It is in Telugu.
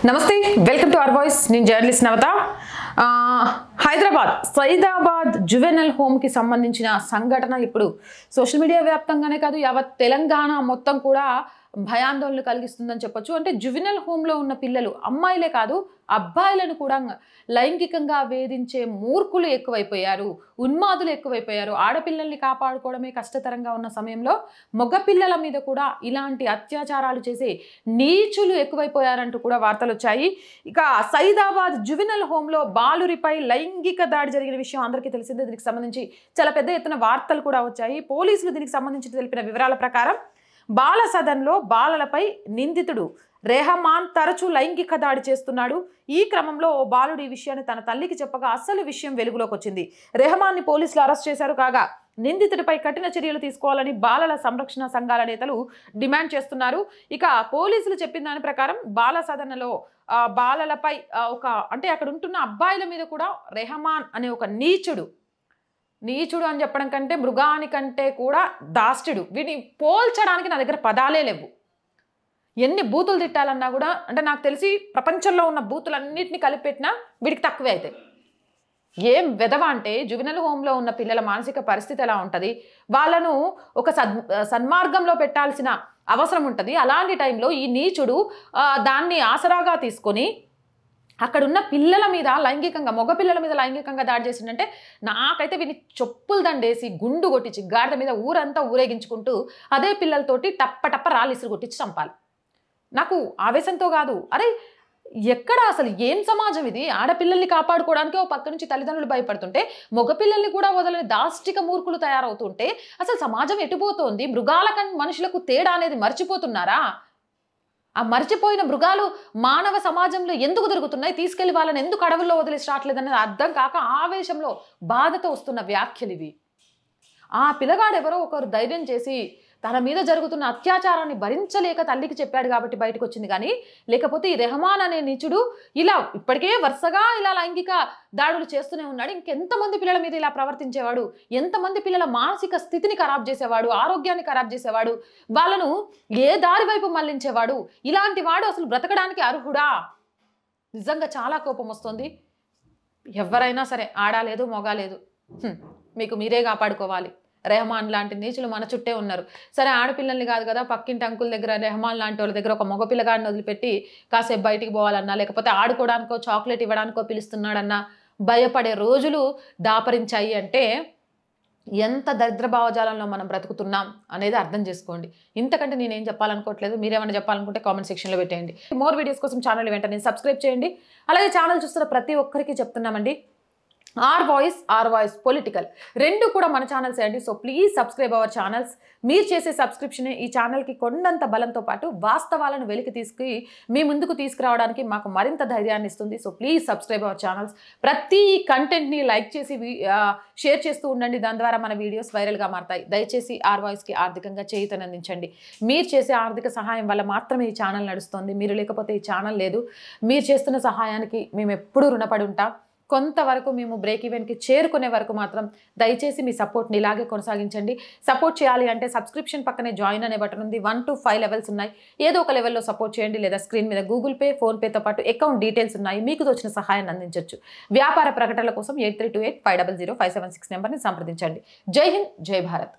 నమస్తే వెల్కమ్ టు అవర్ వాయిస్ నేను జర్నలిస్ట్ నవత హైదరాబాద్ సైదాబాద్ జువెనల్ హోమ్ కి సంబంధించిన సంఘటన ఇప్పుడు సోషల్ మీడియా వ్యాప్తంగానే కాదు యావత్ తెలంగాణ మొత్తం కూడా భయాందోళన కలిగిస్తుందని చెప్పొచ్చు. అంటే జువెనల్ హోమ్ లో ఉన్న పిల్లలు అమ్మాయిలే కాదు అబ్బాయిలను కూడా లైంగికంగా వేధించే మూర్ఖులు ఎక్కువైపోయారు, ఉన్మాదులు ఎక్కువైపోయారు. ఆడపిల్లల్ని కాపాడుకోవడమే కష్టతరంగా ఉన్న సమయంలో మగ పిల్లల మీద కూడా ఇలాంటి అత్యాచారాలు చేసే నీచులు ఎక్కువైపోయారంటూ కూడా వార్తలు వచ్చాయి. ఇక సైదాబాద్ జువెనల్ హోమ్లో బాలురిపై లైంగిక దాడి జరిగిన విషయం అందరికీ తెలిసిందే. దీనికి సంబంధించి చాలా పెద్ద ఎత్తున వార్తలు కూడా వచ్చాయి. పోలీసులు దీనికి సంబంధించి తెలిపిన వివరాల ప్రకారం బాల సదన్లో బాలలపై నిందితుడు రెహమాన్ తరచూ లైంగిక దాడి చేస్తున్నాడు. ఈ క్రమంలో ఓ బాలుడు ఈ విషయాన్ని తన తల్లికి చెప్పగా అసలు విషయం వెలుగులోకి వచ్చింది. రెహమాన్ని పోలీసులు అరెస్ట్ చేశారు. కాగా నిందితుడిపై కఠిన చర్యలు తీసుకోవాలని బాలల సంరక్షణ సంఘాల నేతలు డిమాండ్ చేస్తున్నారు. ఇక పోలీసులు చెప్పిన దాని ప్రకారం బాల సదనలో బాలలపై అంటే అక్కడ ఉంటున్న అబ్బాయిల మీద కూడా రెహమాన్ అనే ఒక నీచుడు అని చెప్పడం కంటే మృగానికంటే కూడా దాష్టుడు, వీడిని పోల్చడానికి నా దగ్గర పదాలే లేవు. ఎన్ని బూతులు తిట్టాలన్నా కూడా అంటే నాకు తెలిసి ప్రపంచంలో ఉన్న బూతులన్నింటినీ కలిపెట్టినా వీడికి తక్కువే అవుతాయి. ఏం వెధవ అంటే జువెనల్ హోమ్లో ఉన్న పిల్లల మానసిక పరిస్థితి ఎలా ఉంటుంది, వాళ్ళను ఒక సన్మార్గంలో పెట్టాల్సిన అవసరం ఉంటుంది. అలాంటి టైంలో ఈ నీచుడు దాన్ని ఆసరాగా తీసుకొని అక్కడున్న పిల్లల మీద లైంగికంగా మగ పిల్లల మీద లైంగికంగా దాడి చేసిందంటే నాకైతే వీని చెప్పులు దండేసి గుండు కొట్టించి గాడిద మీద ఊరంతా ఊరేగించుకుంటూ అదే పిల్లలతోటి టప్ప రాళ్ళు ఇసురు కొట్టించి చంపాలి. నాకు ఆవేశంతో కాదు, అరే ఎక్కడ అసలు ఏం సమాజం ఇది? ఆడపిల్లల్ని కాపాడుకోవడానికి ఓ పక్క నుంచి తల్లిదండ్రులు భయపడుతుంటే మగపిల్లల్ని కూడా వదలని దాష్టిక మూర్ఖులు తయారవుతుంటే అసలు సమాజం ఎటుపోతోంది? మృగాల మనుషులకు తేడా అనేది మర్చిపోతున్నారా? ఆ మర్చిపోయిన మృగాలు మానవ సమాజంలో ఎందుకు దొరుకుతున్నాయి? తీసుకెళ్లి వాళ్ళని ఎందుకు అడవుల్లో వదిలేసి రావట్లేదనేది అర్థం కాక ఆవేశంలో బాధతో వస్తున్న వ్యాఖ్యలు ఇవి. ఆ పిల్లగాడెవరో ఒకరు ధైర్యం చేసి తన మీద జరుగుతున్న అత్యాచారాన్ని భరించలేక తల్లికి చెప్పాడు కాబట్టి బయటకు వచ్చింది. కానీ లేకపోతే ఈ రెహమాన్ అనే నీచుడు ఇలా ఇప్పటికే వరుసగా ఇలా లైంగిక దాడులు చేస్తూనే ఉన్నాడు. ఇంకెంతమంది పిల్లల మీద ఇలా ప్రవర్తించేవాడు, ఎంతమంది పిల్లల మానసిక స్థితిని ఖరాబ్ చేసేవాడు, ఆరోగ్యాన్ని ఖరాబ్ చేసేవాడు, వాళ్ళను ఏ దారి వైపు మళ్లించేవాడు. ఇలాంటి వాడు అసలు బ్రతకడానికి అర్హుడా? నిజంగా చాలా కోపం వస్తుంది. ఎవరైనా సరే ఆడాలేదు మొగాలేదు, మీకు మీరే కాపాడుకోవాలి. రెహమాన్ లాంటి నీచులు మన చుట్టే ఉన్నారు. సరే ఆడపిల్లల్ని కాదు కదా, పక్కింటి అంకుల దగ్గర రెహమాన్ లాంటి వాళ్ళ దగ్గర ఒక మగ పిల్లగాడిని వదిలిపెట్టి కాసేపు బయటికి పోవాలన్నా లేకపోతే ఆడుకోవడానికో చాక్లెట్ ఇవ్వడానికో పిలుస్తున్నాడన్నా భయపడే రోజులు దాపరించాయి. అంటే ఎంత దరిద్ర భావజాలంలో మనం బ్రతుకుతున్నాం అనేది అర్థం చేసుకోండి. ఇంతకంటే నేనేం చెప్పాలనుకోవట్లేదు. మీరేమైనా చెప్పాలనుకుంటే కామెంట్ సెక్షన్లో పెట్టేయండి. మోర్ వీడియోస్ కోసం ఛానల్ వెంటనే సబ్స్క్రైబ్ చేయండి. అలాగే ఛానల్ చూస్తున్న ప్రతి ఒక్కరికి చెప్తున్నామండి, ఆర్ వాయిస్ పొలిటికల్ రెండు కూడా మన ఛానల్స్ అండి. So please subscribe our channels. మీరు చేసే సబ్స్క్రిప్షనే ఈ ఛానల్కి కొండంత బలంతో పాటు వాస్తవాలను వెలికి మీ ముందుకు తీసుకురావడానికి మాకు మరింత ధైర్యాన్ని ఇస్తుంది. So please subscribe our channels. ప్రతి కంటెంట్ని లైక్ చేసి షేర్ చేస్తూ ఉండండి. దాని ద్వారా మన వీడియోస్ వైరల్గా మారుతాయి. దయచేసి ఆర్ వాయిస్కి ఆర్థికంగా చేయూతనందించండి. మీరు చేసే ఆర్థిక సహాయం వల్ల మాత్రమే ఈ ఛానల్ నడుస్తుంది. మీరు లేకపోతే ఈ ఛానల్ లేదు. మీరు చేస్తున్న సహాయానికి మేము ఎప్పుడూ రుణపడి ఉంటాం. కొంతవరకు మేము బ్రేక్ ఈవెన్కి చేరుకునే వరకు మాత్రం దయచేసి మీ సపోర్ట్ని ఇలాగే కొనసాగించండి. సపోర్ట్ చేయాలి అంటే సబ్స్క్రిప్షన్ పక్కనే జాయిన్ అనే బటన్ ఉంది. 1 to 5 లెవెల్స్ ఉన్నాయి. ఏదో ఒక లెవెల్లో సపోర్ట్ చేయండి. లేదా స్క్రీన్ మీద గూగుల్ పే, ఫోన్పేతో పాటు అకౌంట్ డీటెయిల్స్ ఉన్నాయి. మీకు తోచిన సహాయాన్ని అందించవచ్చు. వ్యాపార ప్రకటనల కోసం 8328500576 నెంబర్ని సంప్రదించండి. జై హింద్, జై భారత్.